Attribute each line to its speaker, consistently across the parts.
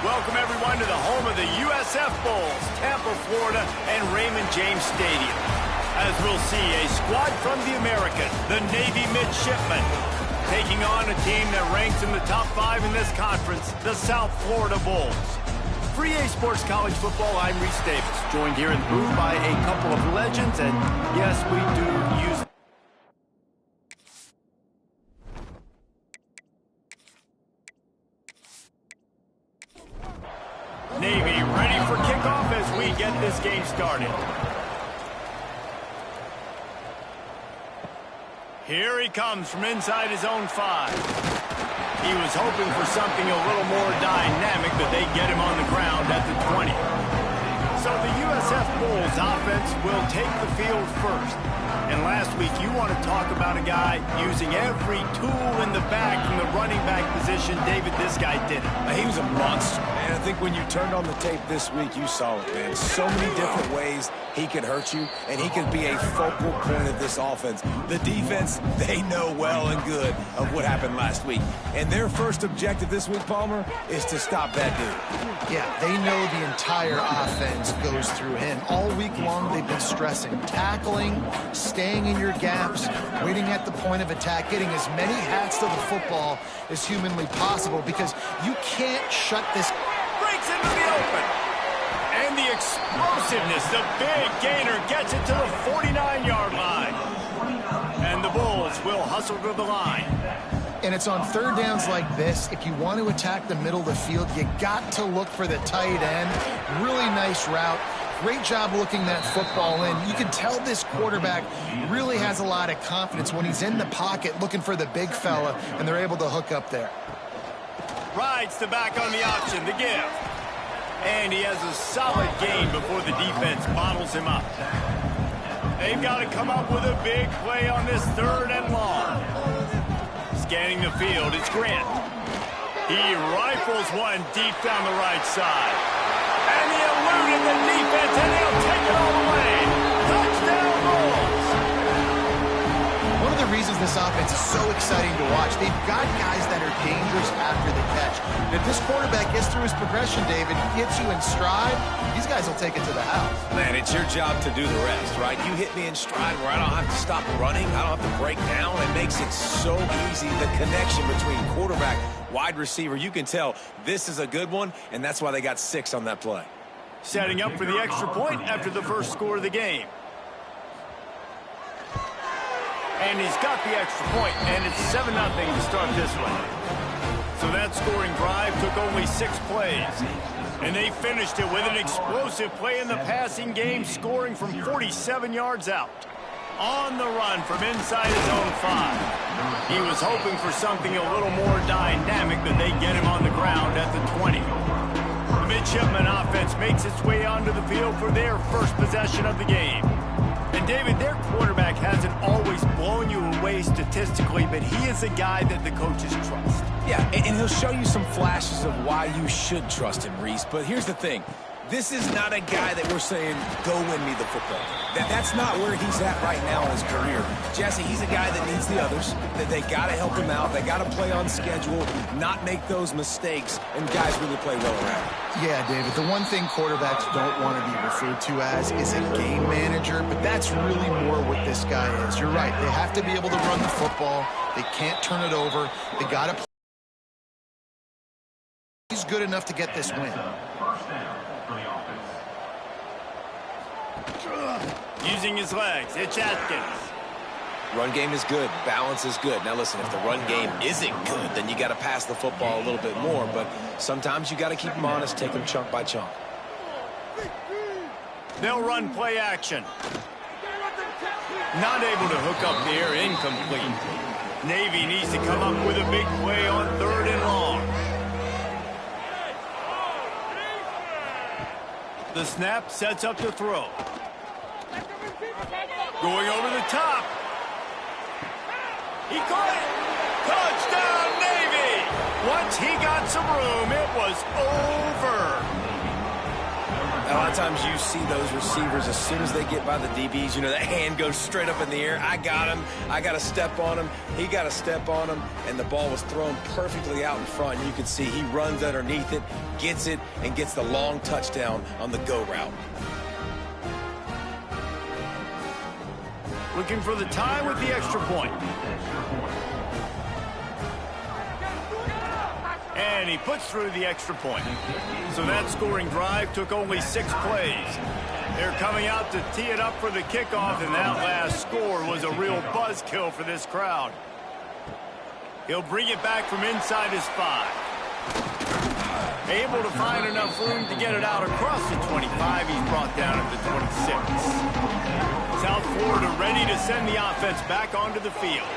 Speaker 1: Welcome, everyone, to the home of the USF Bulls, Tampa, Florida, and Raymond James Stadium. As we'll see, a squad from the American, the Navy Midshipmen, taking on a team that ranks in the top 5 in this conference, the South Florida Bulls. For EA Sports College Football, I'm Reese Davis, joined here in the booth by a couple of legends, and yes, we do use Navy ready for kickoff as we get this game started. Here he comes from inside his own 5. He was hoping for something a little more dynamic, but they get him on the ground at the 20. So the USF Bulls offense will take the field first. And last week, you want to talk about a guy using every tool in the bag from the running back position. David, this guy did it.
Speaker 2: He was a monster, man. I think when you turned on the tape this week, you saw it, man. So many different ways he could hurt you, and he can be a focal point of this offense. The defense, they know well and good of what happened last week. And their first objective this week, Palmer, is to stop that dude.
Speaker 3: Yeah, they know the entire offense goes through him. All week long, they've been stressing tackling, staying in your gaps, waiting at the point of attack, getting as many hats to the football as humanly possible, because you can't shut this.
Speaker 1: Breaks into the open. And the explosiveness, the big gainer gets it to the 49-yard line. And the Bulls will hustle to the line.
Speaker 3: And it's on third downs like this. If you want to attack the middle of the field, you got to look for the tight end. Really nice route. Great job looking that football in. You can tell this quarterback really has a lot of confidence when he's in the pocket looking for the big fella, and they're able to hook up there.
Speaker 1: Rides the back on the option, the give. And he has a solid gain before the defense bottles him up. They've got to come up with a big play on this 3rd and long. Scanning the field, it's Grant. He rifles one deep down the right side. And he eluded the defense, and he'll take it all the way. Touchdown, Bulls!
Speaker 3: One of the reasons this offense is so exciting to watch, they've got guys that are dangerous after the catch. And if this quarterback gets through his progression, David, gets you in stride, these guys will take it to the house.
Speaker 2: Man, it's your job to do the rest, right? You hit me in stride where I don't have to stop running. I don't have to break down. It makes it so easy. The connection between quarterback, wide receiver, you can tell this is a good one, and that's why they got 6 on that play.
Speaker 1: Setting up for the extra point after the first score of the game. And he's got the extra point, and it's 7-0 to start this one. So that scoring drive took only 6 plays. And they finished it with an explosive play in the passing game, scoring from 47 yards out. On the run from inside his own 5. He was hoping for something a little more dynamic, but they get him on the ground at the 20. The Midshipman offense makes its way onto the field for their first possession of the game. And David, their quarterback hasn't always blown you away statistically, but he is a guy that the coaches trust.
Speaker 2: Yeah, and he'll show you some flashes of why you should trust him, Reese. But here's the thing. This is not a guy that we're saying, go win me the football. That's not where he's at right now in his career. Jesse, he's a guy that needs the others, that they got to help him out. They got to play on schedule, not make those mistakes, and guys really play well around.
Speaker 3: Yeah, David, the one thing quarterbacks don't want to be referred to as is a game manager, but that's really more what this guy is. You're right. They have to be able to run the football. They can't turn it over. They got to play. He's good enough to get this win.
Speaker 1: Using his legs, it's Atkins.
Speaker 2: Run game is good. Balance is good. Now, listen, if the run game isn't good, then you got to pass the football a little bit more. But sometimes you got to keep them honest, take them chunk by chunk.
Speaker 1: They'll run play action. Not able to hook up there, incomplete. Navy needs to come up with a big play on 3rd and long. The snap sets up the throw. Going over the top. He caught it. Touchdown, Navy. Once he got some room, it was over.
Speaker 2: A lot of times you see those receivers, as soon as they get by the DBs, you know, that hand goes straight up in the air. I got him. I got to step on him. He got to step on him. And the ball was thrown perfectly out in front. You can see he runs underneath it, gets it, and gets the long touchdown on the go route.
Speaker 1: Looking for the tie with the extra point. And he puts through the extra point. So that scoring drive took only 6 plays. They're coming out to tee it up for the kickoff, and that last score was a real buzzkill for this crowd. He'll bring it back from inside his 5. Able to find enough room to get it out across the 25. He's brought down at the 26. South Florida ready to send the offense back onto the field.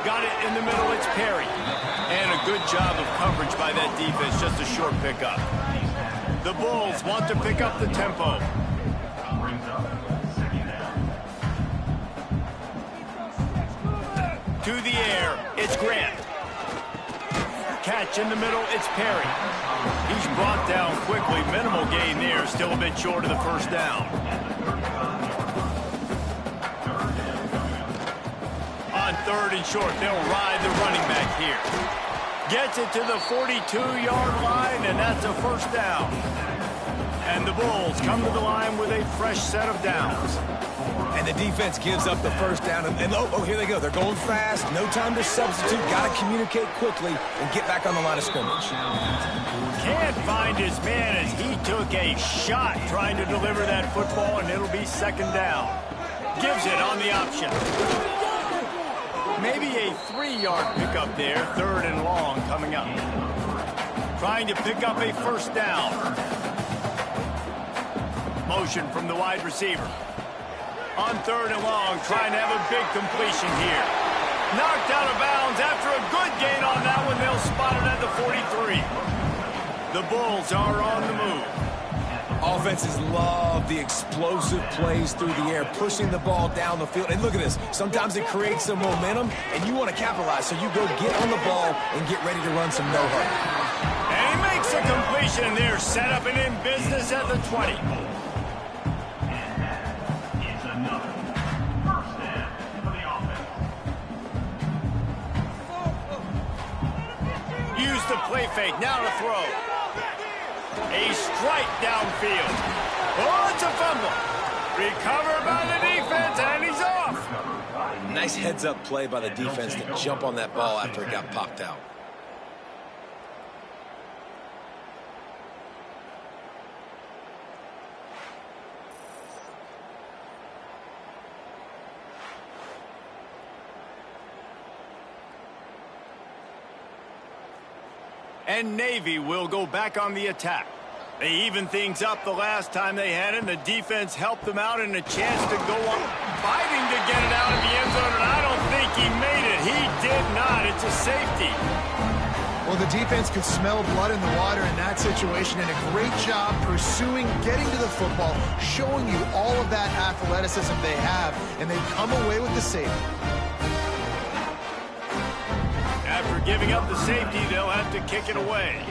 Speaker 1: Got it in the middle, it's Perry. And a good job of coverage by that defense, just a short pickup. The Bulls want to pick up the tempo. To the air, it's Grant. Catch in the middle, it's Perry. He's brought down quickly, minimal gain there, still a bit short of the first down. On 3rd and short, they'll ride the running back here. Gets it to the 42-yard line, and that's a first down. And the Bulls come to the line with a fresh set of downs.
Speaker 2: And the defense gives up the first down. And oh, here they go. They're going fast. No time to substitute. Got to communicate quickly and get back on the line of scrimmage.
Speaker 1: Can't find his man as he took a shot trying to deliver that football, and it'll be 2nd down. Gives it on the option. Maybe a 3-yard pickup there, 3rd and long coming up. Trying to pick up a first down. Motion from the wide receiver. On 3rd and long, trying to have a big completion here. Knocked out of bounds after a good gain on that one. They'll spot it at the 43. The Bulls are on the move.
Speaker 2: Offenses love the explosive plays through the air, pushing the ball down the field. And look at this. Sometimes it creates some momentum, and you want to capitalize. So you go get on the ball and get ready to run some no-huddle.
Speaker 1: And he makes a completion there, set up and in business at the 20. Use the play fake, now to throw. A strike downfield. Oh, it's a fumble. Recovered by the defense, and he's off.
Speaker 2: Nice heads-up play by the defense to jump on that ball after it got popped out.
Speaker 1: And Navy will go back on the attack. They evened things up the last time they had it, and the defense helped them out and a chance to go on fighting to get it out of the end zone, and I don't think he made it. He did not. It's a safety.
Speaker 3: Well, the defense could smell blood in the water in that situation, and a great job pursuing, getting to the football, showing you all of that athleticism they have, and they come away with the safety.
Speaker 1: After giving up the safety, they'll have to kick it away.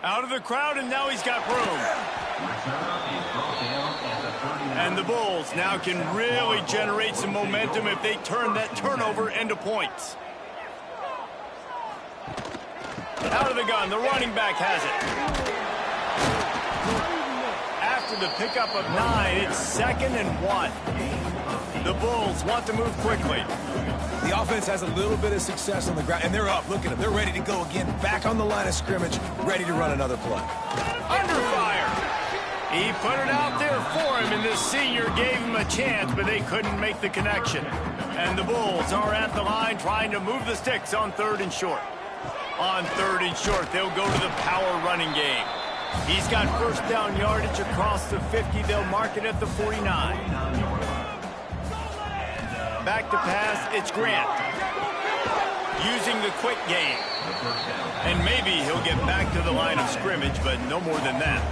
Speaker 1: Out of the crowd, and now he's got room. And the Bulls now can really generate some momentum if they turn that turnover into points. Out of the gun, the running back has it. After the pickup of 9, it's 2nd and 1. The Bulls want to move quickly.
Speaker 2: The offense has a little bit of success on the ground, and they're up. Look at them. They're ready to go again. Back on the line of scrimmage, ready to run another play.
Speaker 1: Under fire. He put it out there for him, and the senior gave him a chance, but they couldn't make the connection. And the Bulls are at the line trying to move the sticks on 3rd and short. On 3rd and short, they'll go to the power running game. He's got first down yardage across the 50. They'll mark it at the 49. Back to pass, it's Grant. Using the quick game. And maybe he'll get back to the line of scrimmage, but no more than that.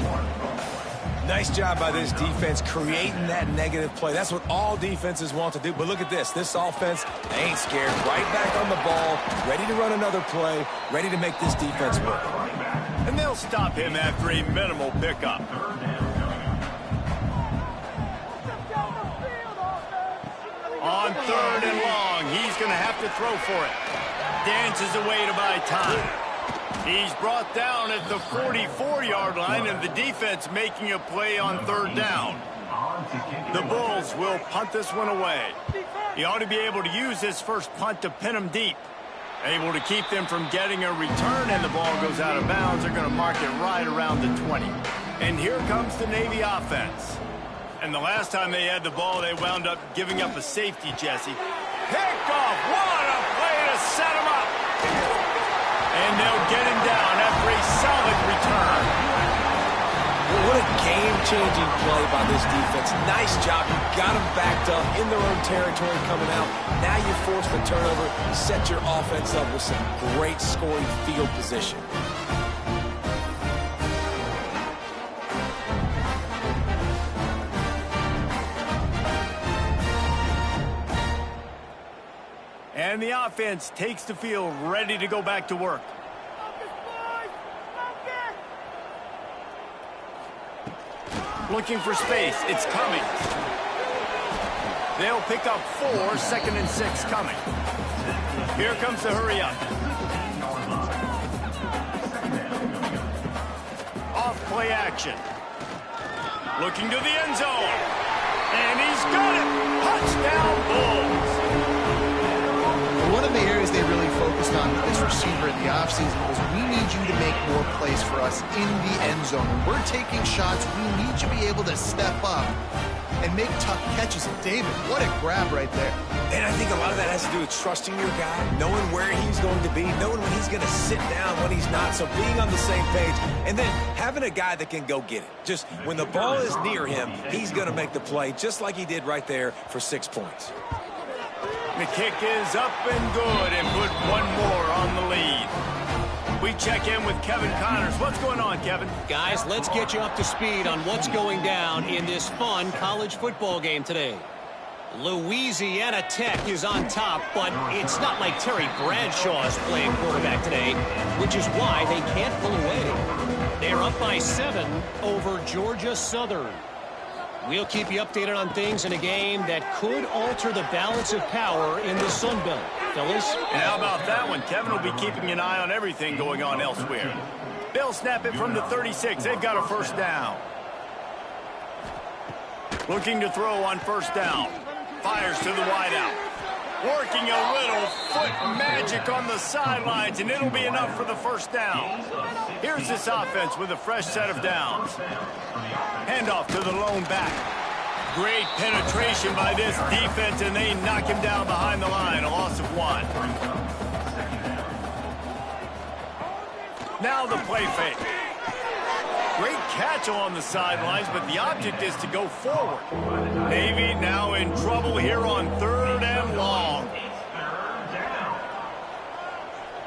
Speaker 2: Nice job by this defense creating that negative play. That's what all defenses want to do. But look at this. This offense ain't scared. Right back on the ball, ready to run another play, ready to make this defense work.
Speaker 1: And they'll stop him after a minimal pickup. On 3rd and long, he's going to have to throw for it. Dances away to buy time. He's brought down at the 44-yard line, and the defense making a play on 3rd down. The Bulls will punt this one away. He ought to be able to use this first punt to pin them deep. Able to keep them from getting a return, and the ball goes out of bounds. They're going to mark it right around the 20. And here comes the Navy offense. And the last time they had the ball, they wound up giving up a safety, Jesse. Pickoff! What a play to set him up! And they'll get him down after a solid return.
Speaker 2: Well, what a game-changing play by this defense. Nice job. You got them backed up in their own territory coming out. Now you force the turnover, set your offense up with some great scoring field position.
Speaker 1: And the offense takes the field, ready to go back to work. Looking for space. It's coming. They'll pick up 4, 2nd and 6 coming. Here comes the hurry up. Off play action. Looking to the end zone. And he's got it. Touchdown Bulls.
Speaker 3: One of the areas they really focused on with this receiver in the offseason was we need you to make more plays for us in the end zone. When we're taking shots, we need you to be able to step up and make tough catches. And David, what a grab right there.
Speaker 2: And I think a lot of that has to do with trusting your guy, knowing where he's going to be, knowing when he's going to sit down, when he's not, so being on the same page, and then having a guy that can go get it. Just when the ball is near him, he's going to make the play, just like he did right there for 6 points.
Speaker 1: The kick is up and good, and put one more on the lead. We check in with Kevin Connors. What's going on, Kevin?
Speaker 4: Guys, let's get you up to speed on what's going down in this fun college football game today. Louisiana Tech is on top, but it's not like Terry Bradshaw is playing quarterback today, which is why they can't pull away. They're up by 7 over Georgia Southern. We'll keep you updated on things in a game that could alter the balance of power in the Sun Belt. Fellas?
Speaker 1: And how about that one? Kevin will be keeping an eye on everything going on elsewhere. They'll snap it from the 36. They've got a first down. Looking to throw on first down. Fires to the wideout. Working a little foot magic on the sidelines, and it'll be enough for the first down. Here's this offense with a fresh set of downs. Handoff to the lone back. Great penetration by this defense, and they knock him down behind the line. A loss of 1. Now the play fake. Great catch along the sidelines, but the object is to go forward. Navy now in trouble here on 3rd and long.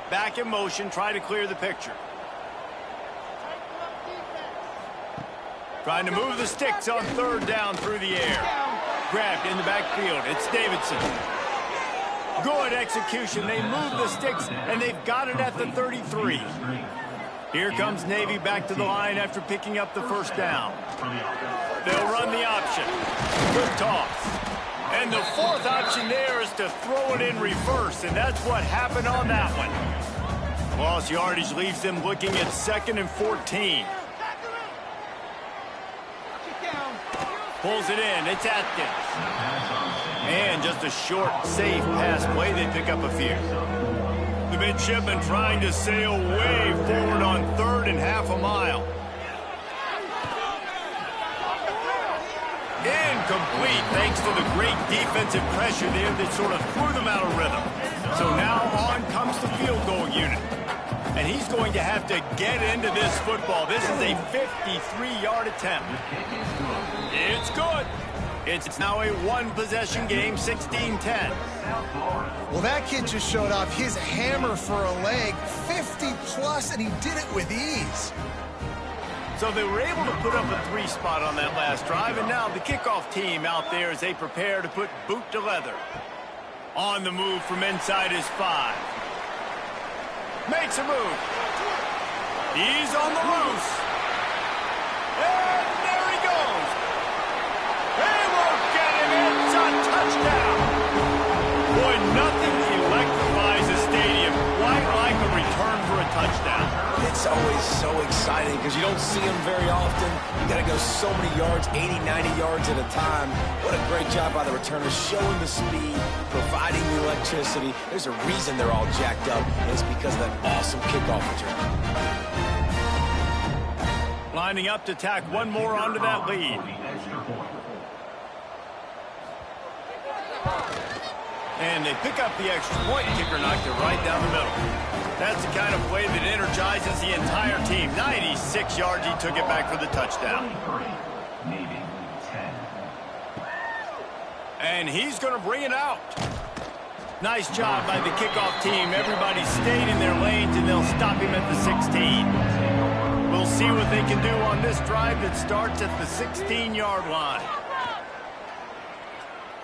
Speaker 1: Back in motion, try to clear the picture. Trying to move the sticks on 3rd down through the air. Grabbed in the backfield. It's Davidson. Good execution. They move the sticks, and they've got it at the 33. Here comes Navy back to the line after picking up the first down. They'll run the option. Good toss. And the 4th option there is to throw it in reverse, and that's what happened on that one. Lost yardage leaves them looking at 2nd and 14. Pulls it in. It's Atkins. And just a short, safe pass play. They pick up a few. The midshipman trying to sail way forward on 3rd and half a mile. Incomplete thanks to the great defensive pressure there that sort of threw them out of rhythm. So now on comes the field goal unit. And he's going to have to get into this football. This is a 53-yard attempt. It's good. It's now a 1-possession game, 16-10.
Speaker 3: Well, that kid just showed off his hammer for a leg, 50-plus, and he did it with ease.
Speaker 1: So they were able to put up a 3 spot on that last drive, and now the kickoff team out there as they prepare to put boot to leather. On the move from inside his 5. Makes a move. He's on the loose. And there he goes. They won't get him. It's a touchdown. Boy, nothing electrifies a stadium quite like a return for a touchdown.
Speaker 2: It's always so exciting because you don't see them very often. You got to go so many yards, 80, 90 yards at a time. What a great job by the returners, showing the speed, providing the electricity. There's a reason they're all jacked up, and it's because of that awesome kickoff return.
Speaker 1: Lining up to tack one more onto that lead. And they pick up the extra point. Kicker knocked it right down the middle. That's the kind of play that energizes the entire team. 96 yards, he took it back for the touchdown. And he's going to bring it out. Nice job by the kickoff team. Everybody stayed in their lanes, and they'll stop him at the 16. We'll see what they can do on this drive that starts at the 16-yard line.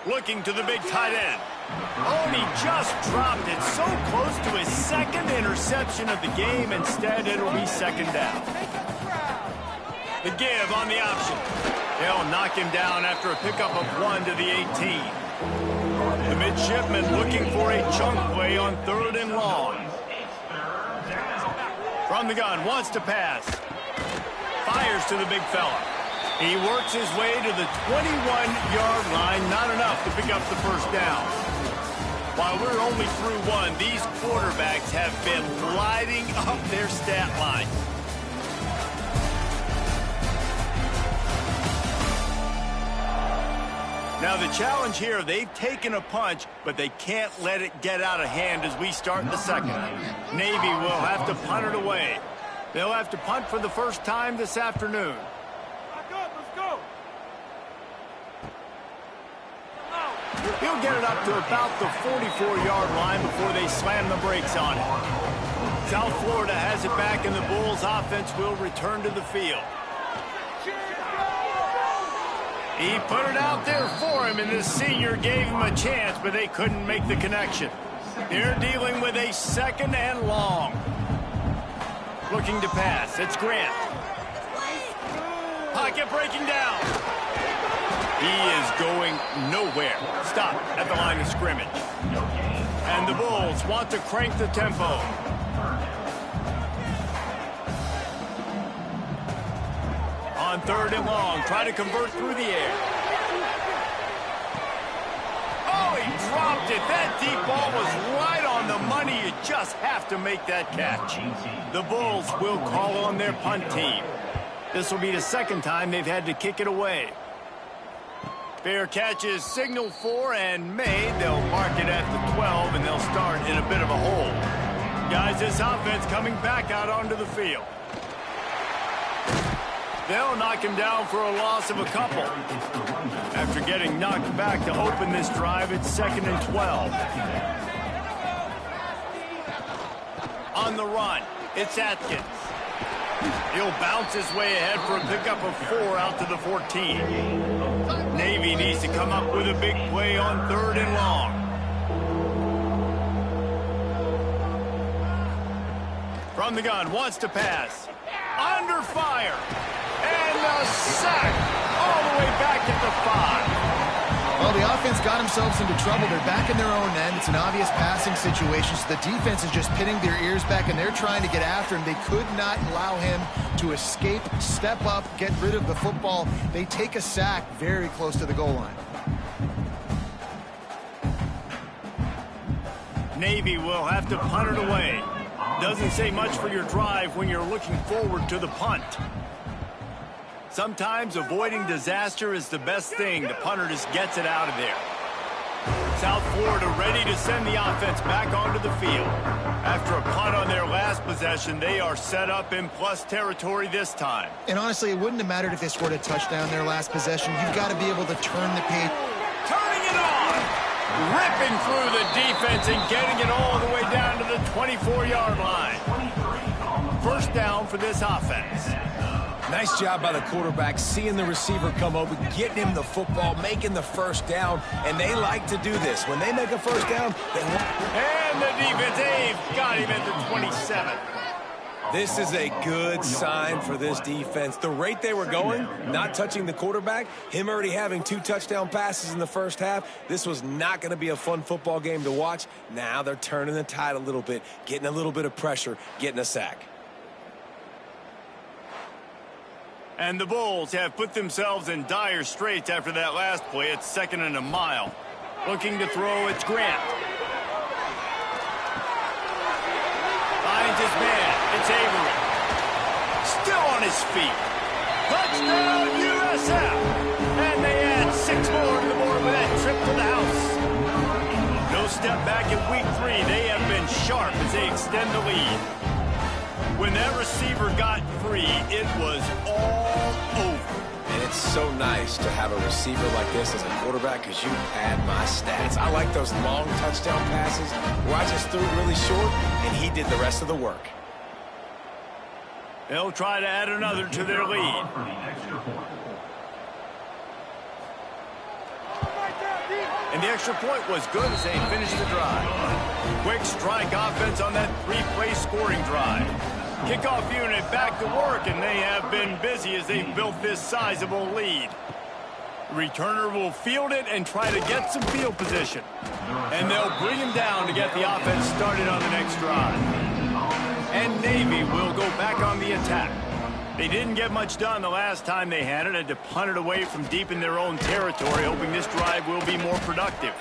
Speaker 1: Looking to the big tight end. Oh, and he just dropped it so close to his second interception of the game. Instead, it'll be second down. The give on the option. They'll knock him down after a pickup of 1 to the 18. The midshipman looking for a chunk play on 3rd and long. From the gun, wants to pass. Fires to the big fella. He works his way to the 21-yard line. Not enough to pick up the first down. While we're only through one, these quarterbacks have been lighting up their stat line. Now the challenge here, they've taken a punch, but they can't let it get out of hand as we start the second. Navy will have to punt it away. They'll have to punt for the first time this afternoon. He'll get it up to about the 44-yard line before they slam the brakes on it. South Florida has it back, and the Bulls offense will return to the field. He put it out there for him, and the senior gave him a chance, but they couldn't make the connection. They're dealing with a 2nd and long. Looking to pass. It's Grant. Pocket breaking down. He is going nowhere. Stop at the line of scrimmage. And the Bulls want to crank the tempo. On 3rd and long, try to convert through the air. Oh, he dropped it. That deep ball was right on the money. You just have to make that catch. The Bulls will call on their punt team. This will be the 2nd time they've had to kick it away. Fair catch is signaled for and made. They'll mark it at the 12, and they'll start in a bit of a hole. Guys, this offense coming back out onto the field. They'll knock him down for a loss of a couple. After getting knocked back to open this drive, it's 2nd and 12. On the run, it's Atkins. He'll bounce his way ahead for a pickup of 4 out to the 14. Navy needs to come up with a big play on 3rd and long. From the gun, wants to pass. Under fire. And a sack all the way back at the 5.
Speaker 3: Well, the offense got themselves into trouble. They're back in their own end. It's an obvious passing situation, so the defense is just pinning their ears back, and they're trying to get after him. They could not allow him to escape, step up, get rid of the football. They take a sack very close to the goal line.
Speaker 1: Navy will have to punt it away. Doesn't say much for your drive when you're looking forward to the punt. Sometimes avoiding disaster is the best thing. The punter just gets it out of there. South Florida ready to send the offense back onto the field. After a punt on their last possession, they are set up in plus territory this time.
Speaker 3: And honestly, it wouldn't have mattered if they scored a touchdown their last possession. You've got to be able to turn the page.
Speaker 1: Turning it on! Ripping through the defense and getting it all the way down to the 24-yard line. First down for this offense.
Speaker 2: Nice job by the quarterback, seeing the receiver come open, getting him the football, making the first down, and they like to do this. When they make a first down, they want...
Speaker 1: And the defense, they've got him at the 27.
Speaker 2: This is a good sign for this defense. The rate they were going, not touching the quarterback, him already having 2 touchdown passes in the first half, this was not going to be a fun football game to watch. Now they're turning the tide a little bit, getting a little bit of pressure, getting a sack.
Speaker 1: And the Bulls have put themselves in dire straits after that last play. It's 2nd and a mile. Looking to throw, it's Grant. Finds his man. It's Avery. Still on his feet. Touchdown, USF. And they add 6 more to the board with that trip to the house. No step back in week 3. They have been sharp as they extend the lead. When that receiver got free, it was all over.
Speaker 2: And it's so nice to have a receiver like this as a quarterback because you pad my stats. I like those long touchdown passes where I just threw it really short and he did the rest of the work.
Speaker 1: They'll try to add another to their lead. And the extra point was good as they finished the drive. Quick strike offense on that 3-play scoring drive. Kickoff unit back to work, and they have been busy as they built this sizable lead. Returner will field it and try to get some field position. And they'll bring him down to get the offense started on the next drive. And Navy will go back on the attack. They didn't get much done the last time they had it. Had to punt it away from deep in their own territory, hoping this drive will be more productive.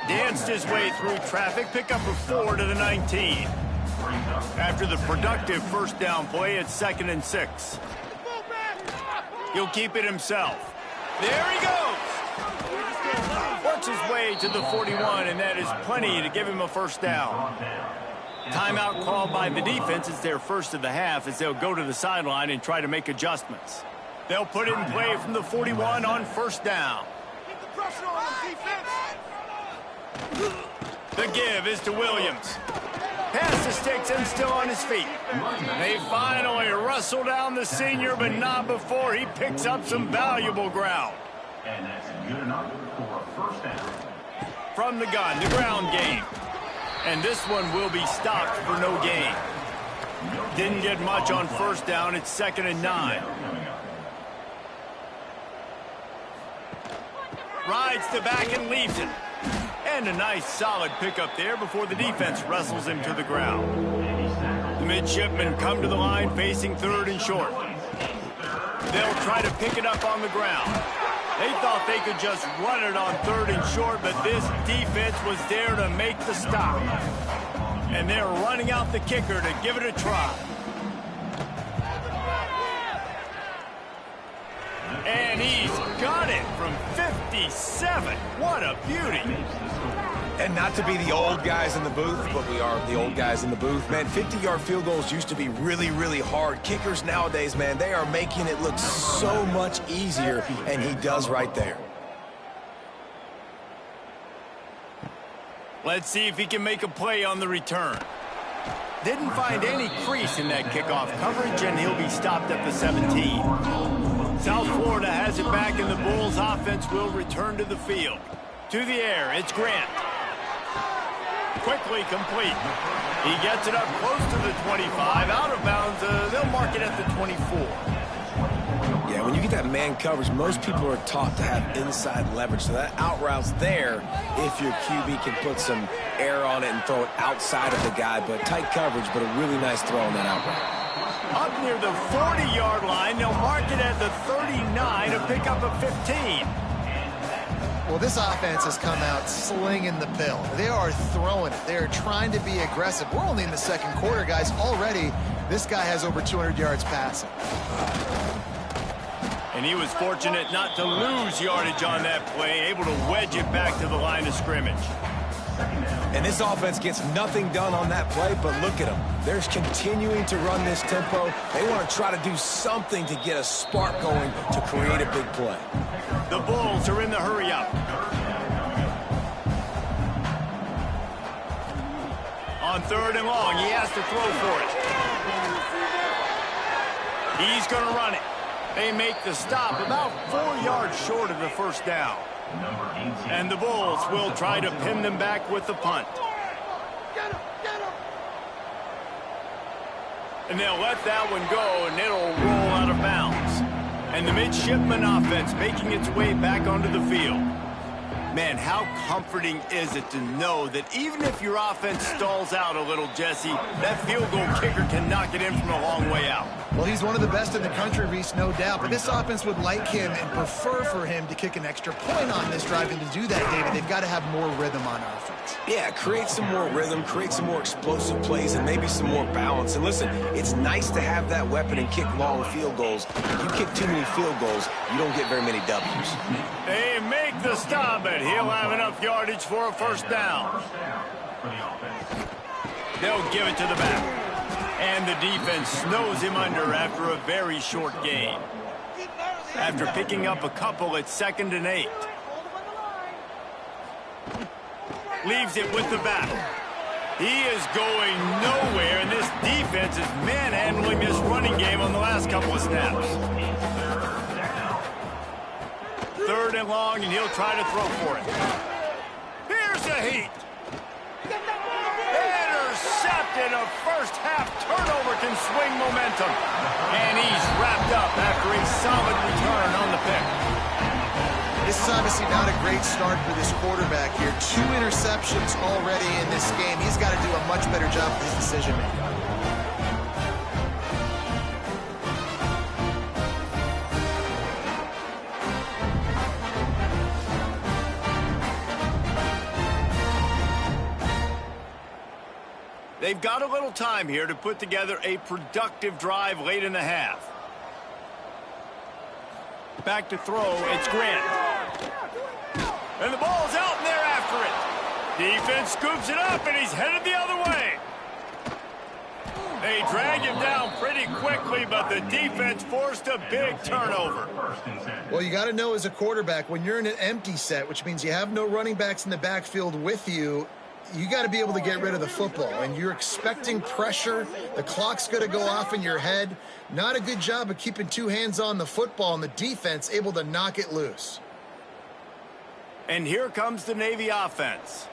Speaker 1: Danced his way through traffic, pick up a 4 to the 19. After the productive first down play, it's 2nd and 6. He'll keep it himself. There he goes. Works his way to the 41, and that is plenty to give him a first down. Timeout called by the defense. It's their first of the half as they'll go to the sideline and try to make adjustments. They'll put it in play from the 41 on first down.
Speaker 5: Keep the pressure on the defense.
Speaker 1: The give is to Williams. Pass the sticks and still on his feet. They finally wrestle down the senior, but not before he picks up some valuable ground.
Speaker 6: And that's good enough for a first down.
Speaker 1: From the gun, the ground game. And this one will be stopped for no gain. Didn't get much on first down. It's 2nd and 9. Rides the back and leaves it. And a nice solid pickup there before the defense wrestles him to the ground. The midshipmen come to the line facing 3rd and short. They'll try to pick it up on the ground. They thought they could just run it on 3rd and short, but this defense was there to make the stop. And they're running out the kicker to give it a try. And he's got it from 57. What a beauty.
Speaker 2: And not to be the old guys in the booth, but we are the old guys in the booth. Man, 50-yard field goals used to be really, really hard. Kickers nowadays, man, they are making it look so much easier, and he does right there.
Speaker 1: Let's see if he can make a play on the return. Didn't find any crease in that kickoff coverage, and he'll be stopped at the 17. South Florida has it back, and the Bulls offense will return to the field. To the air, it's Grant. Quickly complete. He gets it up close to the 25. Out of bounds, they'll mark it at the 24.
Speaker 2: Yeah, when you get that man coverage, most people are taught to have inside leverage. So that out route's there if your QB can put some air on it and throw it outside of the guy. But tight coverage, but a really nice throw on that out route.
Speaker 1: Up near the 40-yard line, they'll mark it at the 39 to pick up a 15.
Speaker 3: Well, this offense has come out slinging the pill. They are throwing it. They are trying to be aggressive. We're only in the 2nd quarter, guys. Already, this guy has over 200 yards passing.
Speaker 1: And he was fortunate not to lose yardage on that play, able to wedge it back to the line of scrimmage.
Speaker 2: And this offense gets nothing done on that play, but look at them. They're continuing to run this tempo. They want to try to do something to get a spark going to create a big play.
Speaker 1: The Bulls are in the hurry-up. On 3rd and long, he has to throw for it. He's going to run it. They make the stop about 4 yards short of the first down. And the Bulls will try to pin them back with the punt. And they'll let that one go, and it'll roll out of bounds. And the midshipman offense making its way back onto the field. Man, how comforting is it to know that even if your offense stalls out a little, Jesse, that field goal kicker can knock it in from a long way out.
Speaker 3: Well, he's one of the best in the country, Reese, no doubt. But this offense would like him and prefer for him to kick an extra point on this drive. And to do that, David, they've got to have more rhythm on offense.
Speaker 2: Yeah, create some more rhythm, create some more explosive plays, and maybe some more balance. And listen, it's nice to have that weapon and kick long field goals. If you kick too many field goals, you don't get very many W's.
Speaker 1: They make the stop, and he'll have enough yardage for a first down. They'll give it to the back. And the defense snows him under after a very short gain. After picking up a couple at 2nd and 8. Leaves it with the back. He is going nowhere, and this defense is manhandling this running game on the last couple of snaps. 3rd and long, and he'll try to throw for it. Here's the heat. Intercepted. A first-half turnover can swing momentum. And he's wrapped up after a solid return on the pick.
Speaker 3: This is obviously not a great start for this quarterback here. 2 interceptions already in this game. He's got to do a much better job with his decision-making.
Speaker 1: They've got a little time here to put together a productive drive late in the half. Back to throw, it's Grant. And the ball's out, and they're after it. Defense scoops it up, and he's headed the other way. They drag him down pretty quickly, but the defense forced a big turnover.
Speaker 3: Well, you got to know as a quarterback, when you're in an empty set, which means you have no running backs in the backfield with you, you got to be able to get rid of the football, and you're expecting pressure. The clock's going to go off in your head. Not a good job of keeping 2 hands on the football, and the defense able to knock it loose.
Speaker 1: And here comes the Navy offense.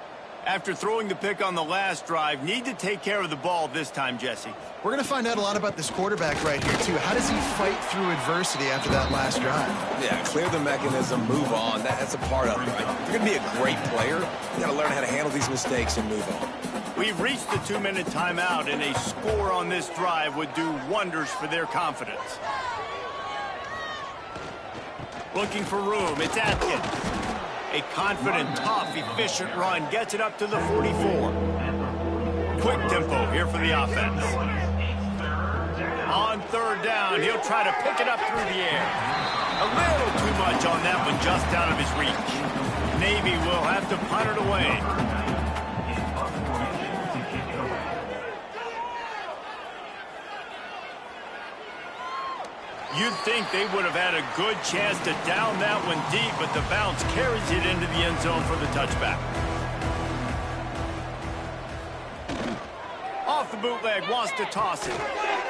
Speaker 1: After throwing the pick on the last drive, need to take care of the ball this time, Jesse.
Speaker 3: We're going to find out a lot about this quarterback right here, too. How does he fight through adversity after that last drive?
Speaker 2: Yeah, clear the mechanism, move on. That's a part of it, right? If you're going to be a great player, you got to learn how to handle these mistakes and move on.
Speaker 1: We've reached the 2-minute timeout, and a score on this drive would do wonders for their confidence. Looking for room, it's Atkins. A confident, tough, efficient run gets it up to the 44. Quick tempo here for the offense. On 3rd down, he'll try to pick it up through the air. A little too much on that one, just out of his reach. Navy will have to punt it away. You'd think they would have had a good chance to down that one deep, but the bounce carries it into the end zone for the touchback. Off the bootleg, wants to toss it.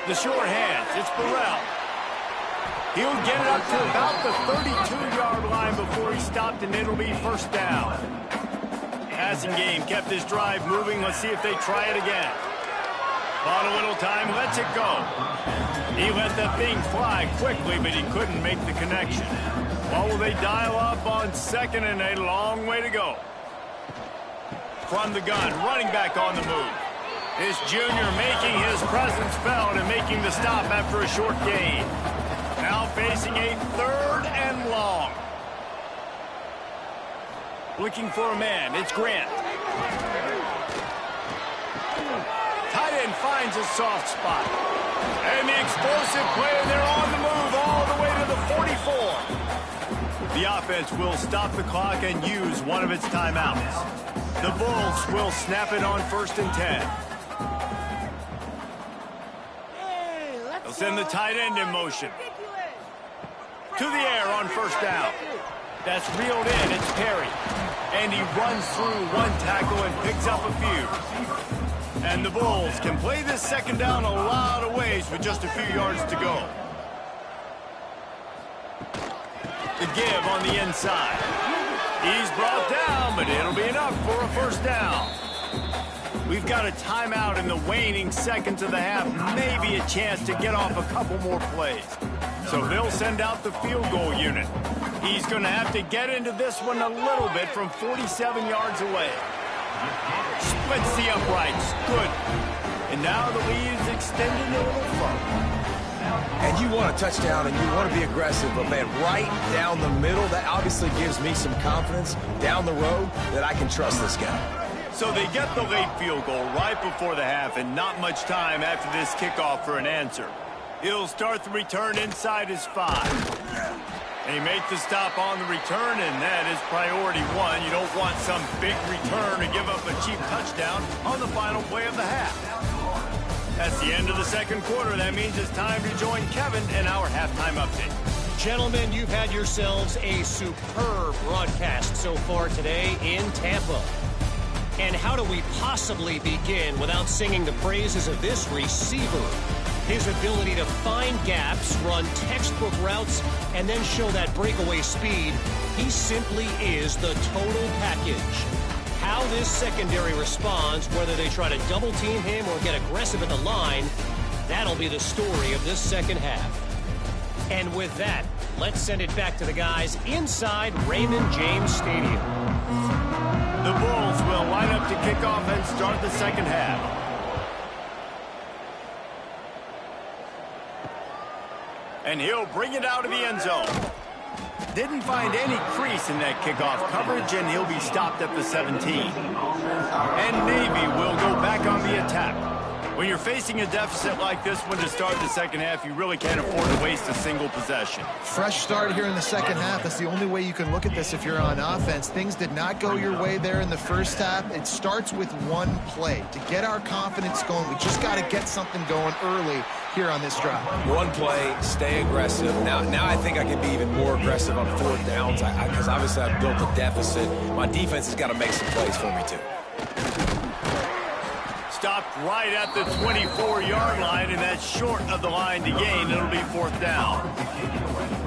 Speaker 1: The short hands, it's Burrell. He'll get it up to about the 32-yard line before he stopped, and it'll be first down. Passing game kept this drive moving. Let's see if they try it again. Bought a little time, lets it go. He let that thing fly quickly, but he couldn't make the connection. Well, will they dial up on 2nd and 8? Long way to go. From the gun, running back on the move. This junior making his presence felt and making the stop after a short gain. Now facing a 3rd and long. Looking for a man, it's Grant. Tight end finds a soft spot. And the explosive play, and they're on the move all the way to the 44. The offense will stop the clock and use one of its timeouts. The Bulls will snap it on 1st and 10. They'll send the tight end in motion. To the air on 1st down. That's reeled in, it's Perry. And he runs through one tackle and picks up a few. And the Bulls can play this 2nd down a lot of ways with just a few yards to go. The give on the inside. He's brought down, but it'll be enough for a first down. We've got a timeout in the waning seconds of the half, maybe a chance to get off a couple more plays. So they'll send out the field goal unit. He's going to have to get into this one a little bit from 47 yards away. Splits the uprights. Good. And now the lead is extending a little further.
Speaker 2: And you want a touchdown and you want to be aggressive, but man, right down the middle, that obviously gives me some confidence down the road that I can trust this guy.
Speaker 1: So they get the late field goal right before the half and not much time after this kickoff for an answer. He'll start the return inside his 5. And he makes the stop on the return, and that is priority 1. You don't want some big return to give up a cheap touchdown on the final play of the half. That's the end of the second quarter. That means it's time to join Kevin in our halftime update.
Speaker 4: Gentlemen, you've had yourselves a superb broadcast so far today in Tampa. And how do we possibly begin without singing the praises of this receiver? His ability to find gaps, run textbook routes, and then show that breakaway speed. He simply is the total package. How this secondary responds, whether they try to double team him or get aggressive at the line, that'll be the story of this second half. And with that, let's send it back to the guys inside Raymond James Stadium.
Speaker 1: The Bulls will line up to kick off and start the second half. And he'll bring it out of the end zone. Didn't find any crease in that kickoff coverage, and he'll be stopped at the 17. And Navy will go back on the attack. When you're facing a deficit like this one to start the second half, you really can't afford to waste a single possession.
Speaker 3: Fresh start here in the second half. That's the only way you can look at this if you're on offense. Things did not go your way there in the first half. It starts with one play. To get our confidence going, we just got to get something going early here on this drive.
Speaker 2: One play, stay aggressive. Now I think I can be even more aggressive on fourth downs because obviously I've built a deficit. My defense has got to make some plays for me too.
Speaker 1: Stopped right at the 24-yard line, and that's short of the line to gain. It'll be fourth down.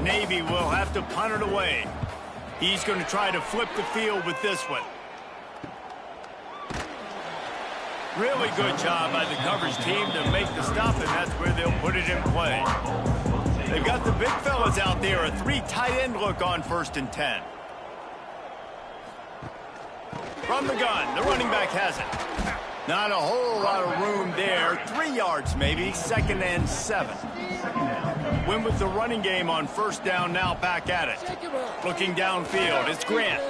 Speaker 1: Navy will have to punt it away. He's going to try to flip the field with this one. Really good job by the coverage team to make the stop, and that's where they'll put it in play. They've got the big fellas out there, a 3 tight end look on 1st and 10. From the gun, the running back has it. Not a whole lot of room there. 3 yards maybe, 2nd and 7. Win with the running game on 1st down, now back at it. Looking downfield, it's Grant.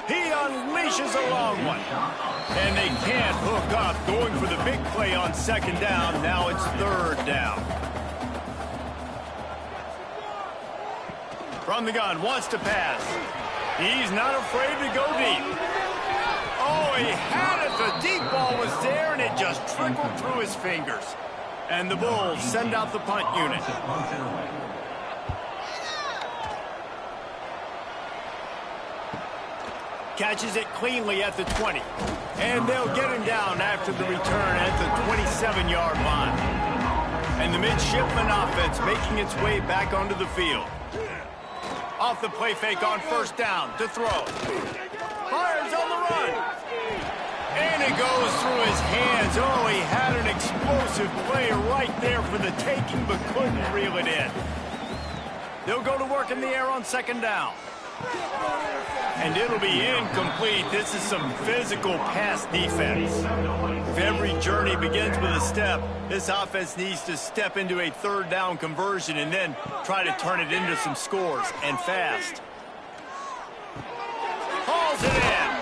Speaker 1: He unleashes a long one. And they can't hook up, going for the big play on 2nd down. Now it's 3rd down. From the gun, wants to pass. He's not afraid to go deep. Oh, he had it. The deep ball was there, and it just trickled through his fingers. And the Bulls send out the punt unit. Catches it cleanly at the 20. And they'll get him down after the return at the 27-yard line. And the midshipman offense making its way back onto the field. Off the play fake on 1st down to throw. Fires on the run. And it goes through his hands. Oh, he had an explosive play right there for the taking, but couldn't reel it in. They'll go to work in the air on 2nd down. And it'll be incomplete. This is some physical pass defense. If every journey begins with a step, this offense needs to step into a 3rd down conversion and then try to turn it into some scores, and fast. Hauls it in.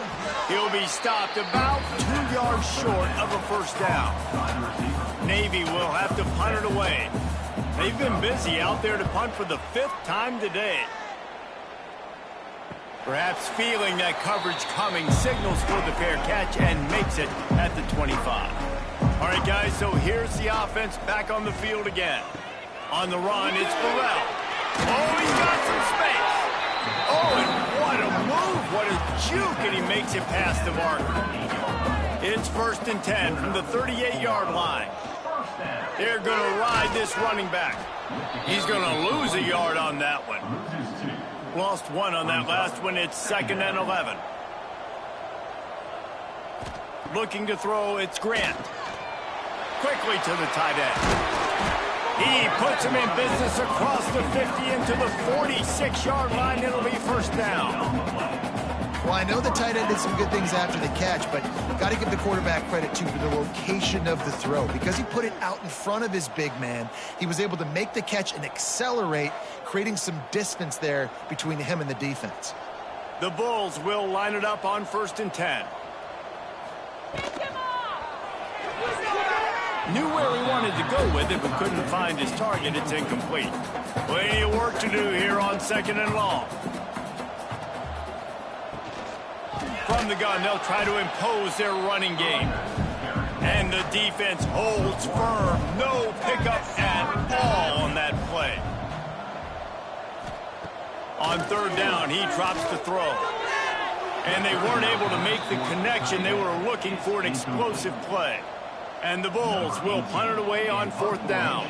Speaker 1: He'll be stopped about 2 yards short of a 1st down. Navy will have to punt it away. They've been busy out there to punt for the 5th time today. Perhaps feeling that coverage coming, signals for the fair catch and makes it at the 25. All right, guys, so here's the offense back on the field again. On the run, it's Burrell. Oh, he's got some space. Oh, and what a move, what a juke, and he makes it past the marker. It's 1st and 10 from the 38-yard line. They're going to ride this running back. He's going to lose a yard on that one. Lost 1 on that last one. It's 2nd and 11. Looking to throw, it's Grant. Quickly to the tight end. He puts him in business across the 50 into the 46-yard line. It'll be first down.
Speaker 3: Well, I know the tight end did some good things after the catch, but got to give the quarterback credit, too, for the location of the throw. Because he put it out in front of his big man, he was able to make the catch and accelerate, creating some distance there between him and the defense.
Speaker 1: The Bulls will line it up on 1st and 10. Knew where he wanted to go with it, but couldn't find his target. It's incomplete. Plenty of work to do here on 2nd and long. From the gun, they'll try to impose their running game. And the defense holds firm. No pickup at all on that play. On 3rd down, he drops the throw. And they weren't able to make the connection. They were looking for an explosive play. And the Bulls will punt it away on 4th down.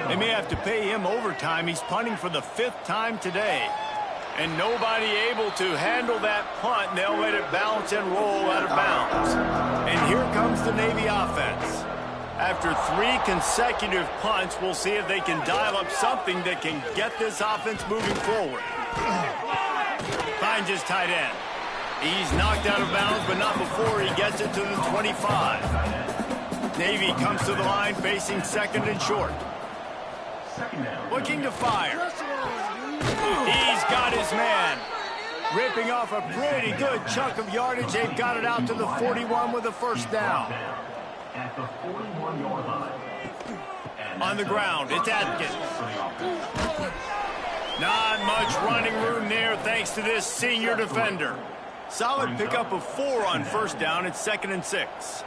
Speaker 1: They may have to pay him overtime. He's punting for the 5th time today. And nobody able to handle that punt. They'll let it bounce and roll out of bounds. And here comes the Navy offense. After 3 consecutive punts, we'll see if they can dial up something that can get this offense moving forward. Finds his tight end. He's knocked out of bounds, but not before he gets it to the 25. Navy comes to the line facing 2nd and short. Looking to fire. He's got his man. Ripping off a pretty good chunk of yardage. They've got it out to the 41 with a first down.
Speaker 6: At the 41-yard line.
Speaker 1: On the ground, it's Atkins. Not much running room there thanks to this senior defender. Solid pickup of 4 on 1st down. It's 2nd and 6.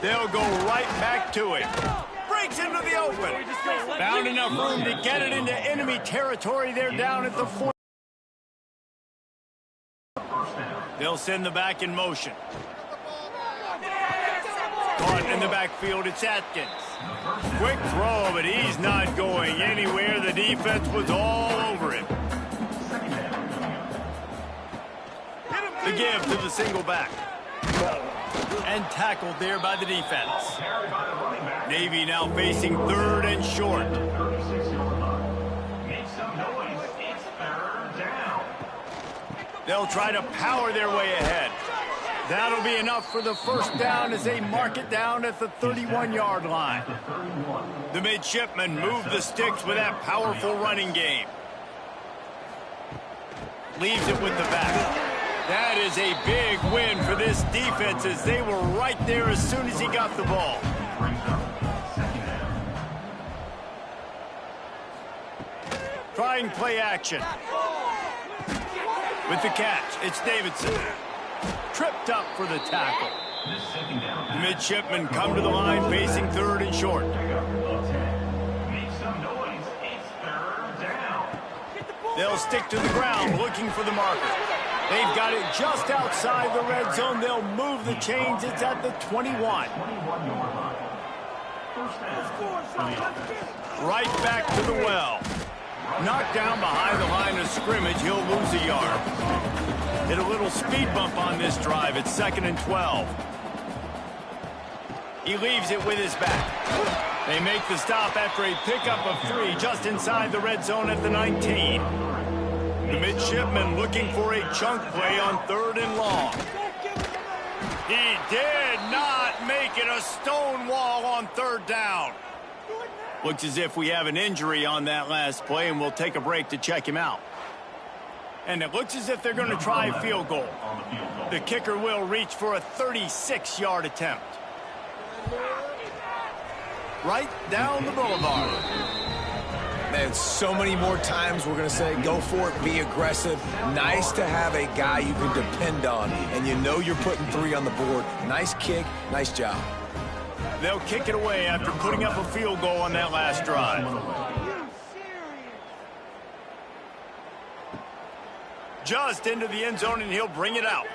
Speaker 1: They'll go right back to it. Breaks into the open. Found enough room to get it into enemy territory. They're down at the 40. They'll send the back in motion. Caught in the backfield, it's Atkins. Quick throw, but he's not going anywhere. The defense was all over him. The give to the single back. And tackled there by the defense. Navy now facing 3rd and short. They'll try to power their way ahead. That'll be enough for the first down as they mark it down at the 31-yard line. The midshipmen move the sticks with that powerful running game. Leaves it with the back. That is a big win for this defense as they were right there as soon as he got the ball. Trying play action. With the catch, it's Davidson. Tripped up for the tackle. The midshipmen come to the line facing 3rd and short. They'll stick to the ground looking for the marker. They've got it just outside the red zone. They'll move the chains. It's at the 21. Right back to the well. Knocked down behind the line of scrimmage. He'll lose a yard. Hit a little speed bump on this drive. It's 2nd and 12. He leaves it with his back. They make the stop after a pickup of 3 just inside the red zone at the 19. The midshipmen looking for a chunk play on 3rd and long. He did not make it. A stone wall on 3rd down. Looks as if we have an injury on that last play, and we'll take a break to check him out. And it looks as if they're going to try a field goal. The kicker will reach for a 36-yard attempt. Right down the boulevard.
Speaker 2: Man, so many more times we're going to say, go for it, be aggressive. Nice to have a guy you can depend on, and you know you're putting 3 on the board. Nice kick, nice job.
Speaker 1: They'll kick it away after putting up a field goal on that last drive. Just into the end zone, and he'll bring it out.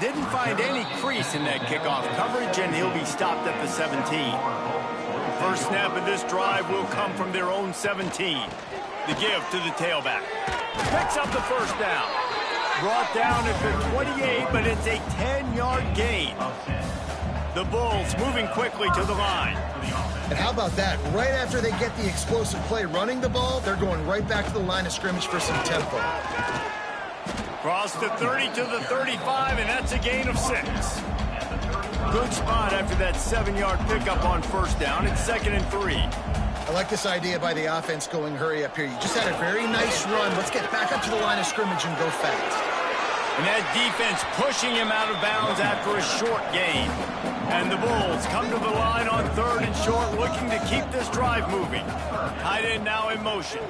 Speaker 1: Didn't find any crease in that kickoff coverage, and he'll be stopped at the 17. First snap of this drive will come from their own 17. The give to the tailback. Picks up the first down. Brought down at the 28, but it's a 10-yard gain. The Bulls moving quickly to the line.
Speaker 3: And how about that? Right after they get the explosive play running the ball, they're going right back to the line of scrimmage for some tempo.
Speaker 1: Cross the 30 to the 35, and that's a gain of 6. Good spot after that 7-yard pickup on first down. It's 2nd and 3.
Speaker 3: I like this idea by the offense going hurry up here. You just had a very nice run. Let's get back up to the line of scrimmage and go fast.
Speaker 1: And that defense pushing him out of bounds after a short gain. And the Bulls come to the line on 3rd and short, looking to keep this drive moving. Tight end now in motion.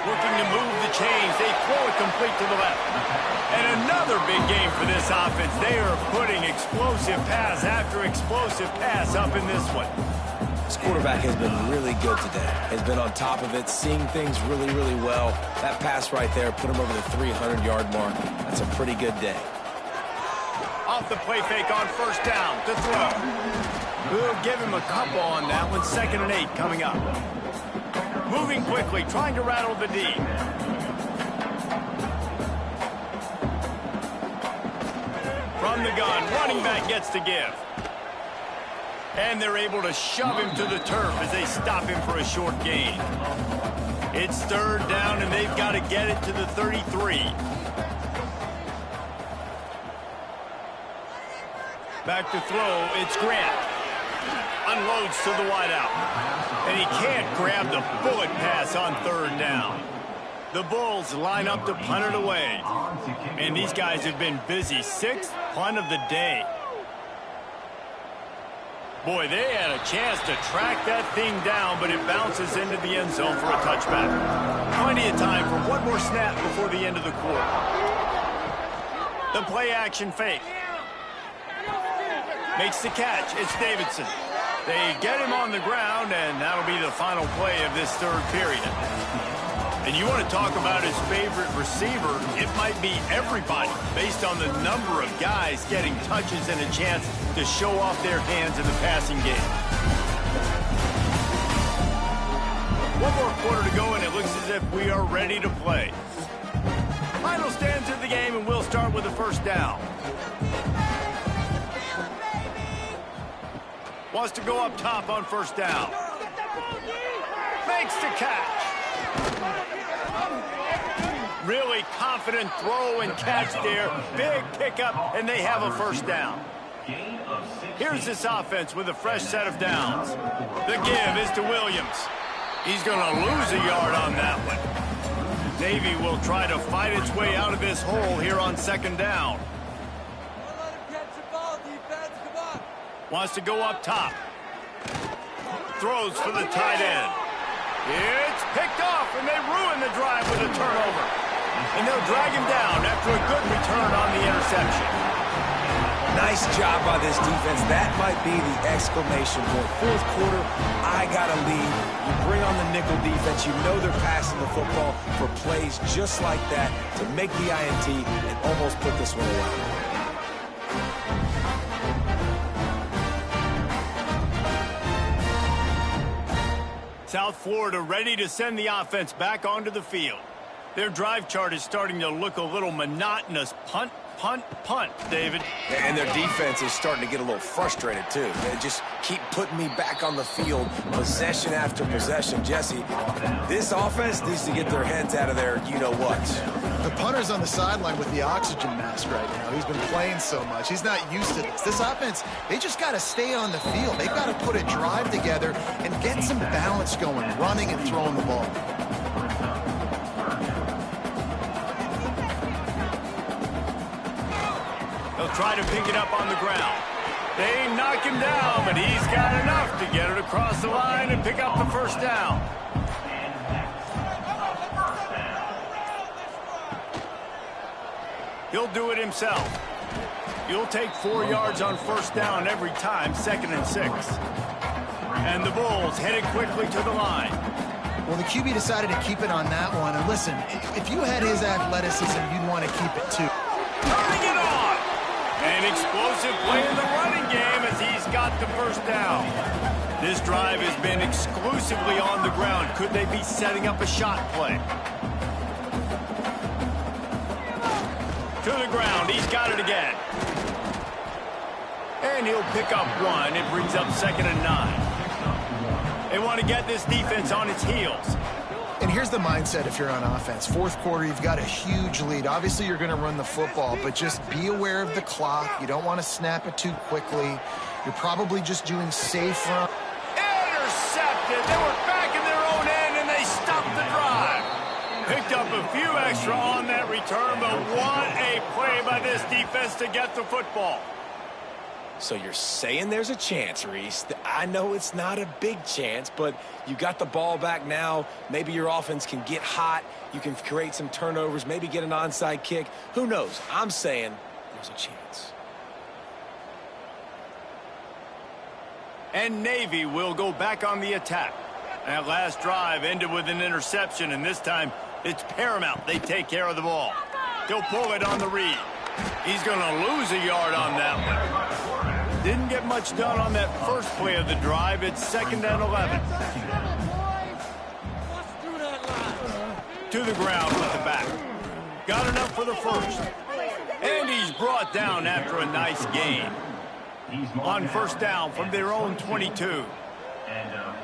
Speaker 1: Looking to move the chains. They throw it complete to the left. And another big game for this offense. They are putting explosive pass after explosive pass up in this one.
Speaker 2: This quarterback has been really good today. Has been on top of it, seeing things really, really well. That pass right there put him over the 300-yard mark. That's a pretty good day.
Speaker 1: Off the play fake on first down to throw. We'll give him a couple on that one. 2nd and 8 coming up. Moving quickly, trying to rattle the D. From the gun, running back gets to give. And they're able to shove him to the turf as they stop him for a short gain. It's 3rd down, and they've got to get it to the 33. Back to throw, it's Grant. Unloads to the wideout. And he can't grab the bullet pass on 3rd down. The Bulls line up to punt it away. And these guys have been busy. 6th punt of the day. Boy, they had a chance to track that thing down, but it bounces into the end zone for a touchback. Plenty of time for one more snap before the end of the quarter. The play action fake. Makes the catch. It's Davidson. They get him on the ground, and that'll be the final play of this 3rd period. And you want to talk about his favorite receiver, it might be everybody, based on the number of guys getting touches and a chance to show off their hands in the passing game. One more quarter to go, and it looks as if we are ready to play. Final stands of the game, and we'll start with the first down. Wants to go up top on first down. Makes the catch. Really confident throw and catch there. Big pickup, and they have a first down. Here's this offense with a fresh set of downs. The give is to Williams. He's going to lose a yard on that one. Navy will try to fight its way out of this hole here on 2nd down. Wants to go up top. Throws for the tight end. It's picked off, and they ruin the drive with a turnover. And they'll drag him down after a good return on the interception.
Speaker 2: Nice job by this defense. That might be the exclamation point. 4th quarter, I got a lead. You bring on the nickel defense. You know they're passing the football for plays just like that to make the INT and almost put this one away.
Speaker 1: South Florida ready to send the offense back onto the field. Their drive chart is starting to look a little monotonous. Punt, punt, punt, David.
Speaker 2: And their defense is starting to get a little frustrated, too. They just keep putting me back on the field, possession after possession. Jesse, this offense needs to get their heads out of their you-know-what.
Speaker 3: The punter's on the sideline with the oxygen mask right now. He's been playing so much. He's not used to this. This offense, they just got to stay on the field. They've got to put a drive together and get some balance going, running and throwing the ball.
Speaker 1: They'll try to pick it up on the ground. They knock him down, but he's got enough to get it across the line and pick up the first down. He'll do it himself. He'll take 4 yards on first down every time, 2nd and 6. And the Bulls headed quickly to the line.
Speaker 3: Well, the QB decided to keep it on that one. And listen, if you had his athleticism, you'd want to keep it too.
Speaker 1: Turning it on! An explosive play in the running game as he's got the first down. This drive has been exclusively on the ground. Could they be setting up a shot play? To the ground. He's got it again. And he'll pick up one. It brings up 2nd and 9. They want to get this defense on its heels.
Speaker 3: And here's the mindset if you're on offense. Fourth quarter, you've got a huge lead. Obviously, you're going to run the football, but just be aware of the clock. You don't want to snap it too quickly. You're probably just doing safe run.
Speaker 1: Intercepted. They were back in their own end, and they stopped the drive. Picked up a few extra on that return, but what a play by this defense to get the football.
Speaker 2: So you're saying there's a chance, Reese. I know it's not a big chance, but you got the ball back now. Maybe your offense can get hot. You can create some turnovers, maybe get an onside kick. Who knows? I'm saying there's a chance.
Speaker 1: And Navy will go back on the attack. That last drive ended with an interception, and this time it's paramount they take care of the ball. They'll pull it on the read. He's going to lose a yard on that one. Didn't get much done on that first play of the drive. It's 2nd and 11. To the ground with the back. Got enough for the first. And he's brought down after a nice gain. On first down from their own 22.
Speaker 6: And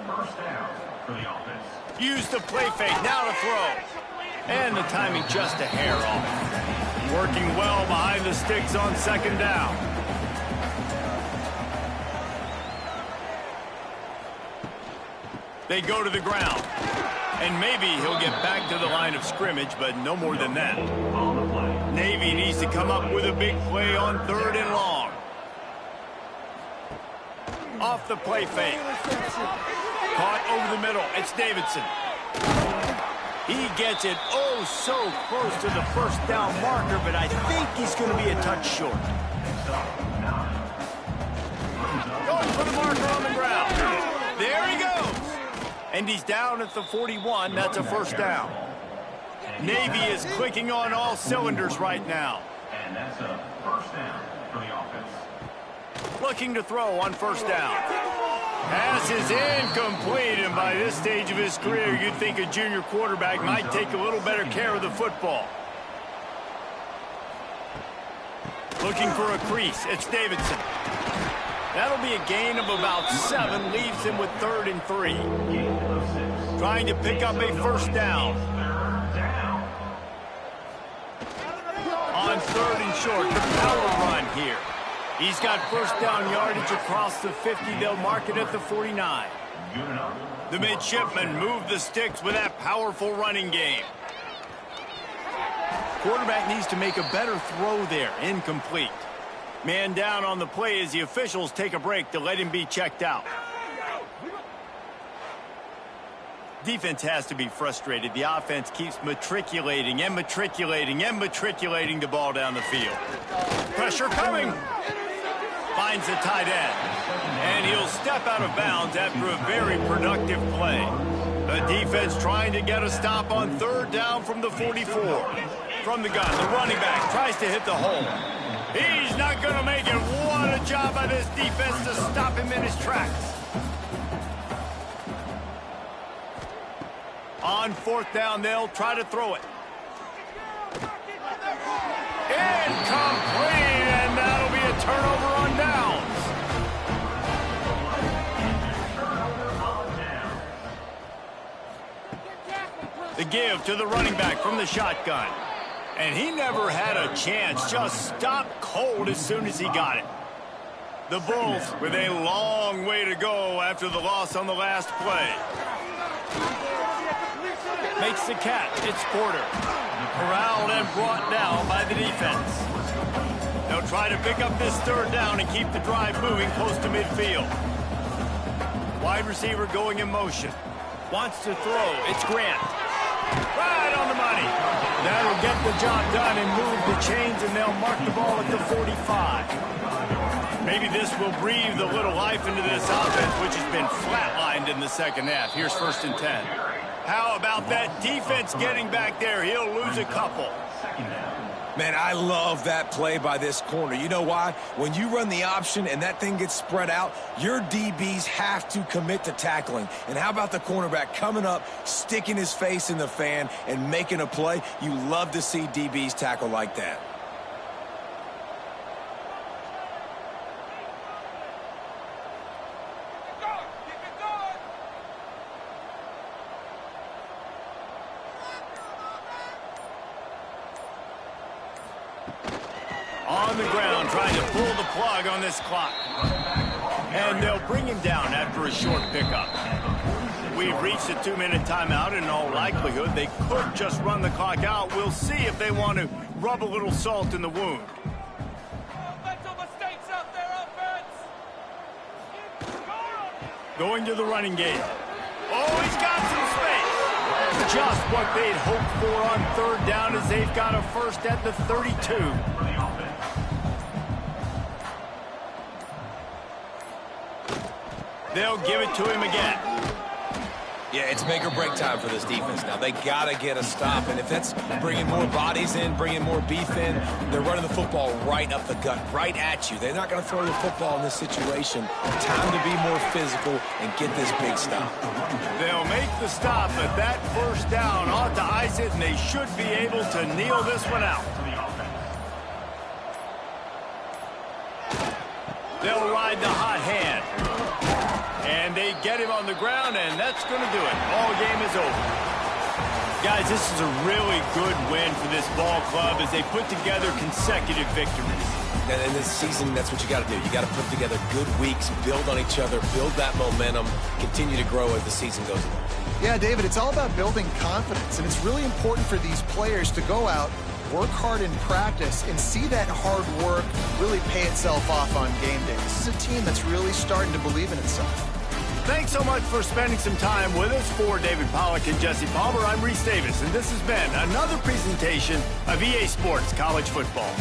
Speaker 6: first down for the offense.
Speaker 1: Use the play fake. Now to throw. And the timing just a hair off. Working well behind the sticks on 2nd down. They go to the ground. And maybe he'll get back to the line of scrimmage, but no more than that. Navy needs to come up with a big play on 3rd and long. Off the play fake. Caught over the middle. It's Davidson. He gets it oh so close to the first down marker, but I think he's going to be a touch short. Going for the marker on the ground. There he goes. And he's down at the 41. That's a first down. Navy is clicking on all cylinders right now.
Speaker 6: And that's a first down for the offense.
Speaker 1: Looking to throw on first down. Pass is incomplete, and by this stage of his career, you'd think a junior quarterback might take a little better care of the football. Looking for a crease. It's Davidson. That'll be a gain of about 7, leaves him with 3rd and 3. Trying to pick up a first down. On 3rd and short, the power run here. He's got first down yardage across the 50. They'll mark it at the 49. The midshipmen move the sticks with that powerful running game. Quarterback needs to make a better throw there. Incomplete. Man down on the play as the officials take a break to let him be checked out. Defense has to be frustrated. The offense keeps matriculating and matriculating and matriculating the ball down the field. Pressure coming. Finds the tight end. And he'll step out of bounds after a very productive play. The defense trying to get a stop on 3rd down from the 44. From the gun, the running back tries to hit the hole. He's not going to make it. What a job by this defense to stop him in his tracks. On 4th down, they'll try to throw it. Incomplete, and that'll be a turnover on downs. The give to the running back from the shotgun. And he never had a chance, just stopped cold as soon as he got it. The Bulls with a long way to go after the loss on the last play. Makes the catch. It's Porter. Corralled and brought down by the defense. They'll try to pick up this 3rd down and keep the drive moving close to midfield. Wide receiver going in motion. Wants to throw. It's Grant. Right on the money. That'll get the job done and move the chains, and they'll mark the ball at the 45. Maybe this will breathe a little life into this offense, which has been flatlined in the 2nd half. Here's 1st and 10. How about that defense getting back there? He'll lose a couple.
Speaker 2: Man, I love that play by this corner. You know why? When you run the option and that thing gets spread out, your DBs have to commit to tackling. And how about the cornerback coming up, sticking his face in the fan, and making a play? You love to see DBs tackle like that.
Speaker 1: on the ground trying to pull the plug on this clock. And they'll bring him down after a short pickup. We've reached a 2-minute timeout, and in all likelihood, they could just run the clock out. We'll see if they want to rub a little salt in the wound. Going to the running game. Oh, he's got some space. Just what they'd hoped for on third down as they've got a first at the 32. They'll give it to him again.
Speaker 2: Yeah, it's make or break time for this defense. Now, they got to get a stop, and if that's bringing more bodies in, bringing more beef in, they're running the football right up the gut, right at you. They're not going to throw the football in this situation. Time to be more physical and get this big stop.
Speaker 1: They'll make the stop, but that first down ought to ice it, and they should be able to kneel this one out. They'll ride the hot hand. And they get him on the ground, and that's going to do it. Ball game is over. Guys, this is a really good win for this ball club as they put together consecutive victories.
Speaker 2: And in this season, that's what you got to do. You got to put together good weeks, build on each other, build that momentum, continue to grow as the season goes along.
Speaker 3: Yeah, David, it's all about building confidence, and it's really important for these players to go out, work hard in practice, and see that hard work really pay itself off on game day. This is a team that's really starting to believe in itself.
Speaker 1: Thanks so much for spending some time with us. For David Pollack and Jesse Palmer, I'm Reese Davis, and this has been another presentation of EA Sports College Football.